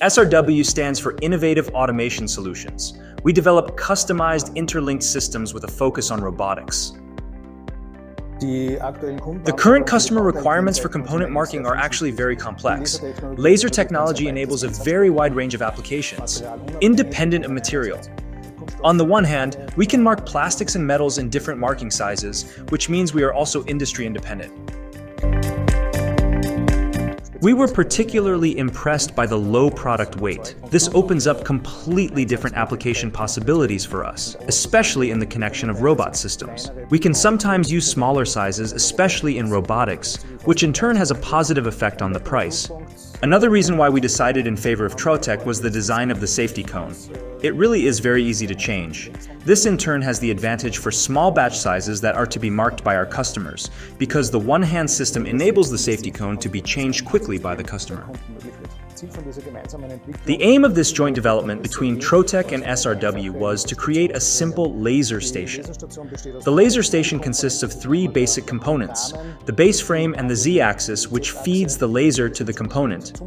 SRW stands for Innovative Automation Solutions. We develop customized interlinked systems with a focus on robotics. The current customer requirements for component marking are actually very complex. Laser technology enables a very wide range of applications, independent of material. On the one hand, we can mark plastics and metals in different marking sizes, which means we are also industry independent. We were particularly impressed by the low product weight. This opens up completely different application possibilities for us, especially in the connection of robot systems. We can sometimes use smaller sizes, especially in robotics, which in turn has a positive effect on the price. Another reason why we decided in favor of Trotec was the design of the Safetycone. It really is very easy to change. This in turn has the advantage for small batch sizes that are to be marked by our customers, because the one-hand system enables the Safetycone to be changed quickly by the customer. The aim of this joint development between Trotec and SRW was to create a simple laser station. The laser station consists of three basic components: the base frame and the Z-axis, which feeds the laser to the component.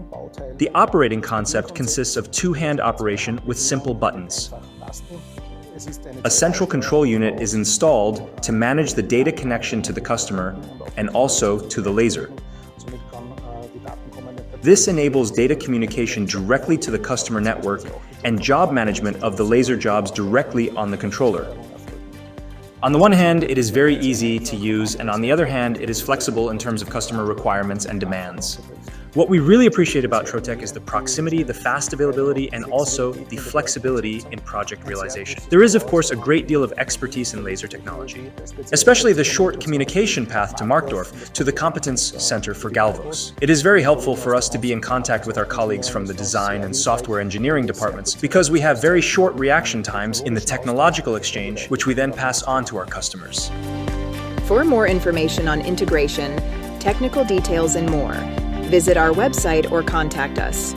The operating concept consists of two-hand operation with simple buttons. A central control unit is installed to manage the data connection to the customer and also to the laser. This enables data communication directly to the customer network and job management of the laser jobs directly on the controller. On the one hand, it is very easy to use, and on the other hand, it is flexible in terms of customer requirements and demands. What we really appreciate about Trotec is the proximity, the fast availability, and also the flexibility in project realization. There is, of course, a great deal of expertise in laser technology, especially the short communication path to Markdorf to the Competence Center for Galvos. It is very helpful for us to be in contact with our colleagues from the design and software engineering departments because we have very short reaction times in the technological exchange, which we then pass on to our customers. For more information on integration, technical details, and more, visit our website or contact us.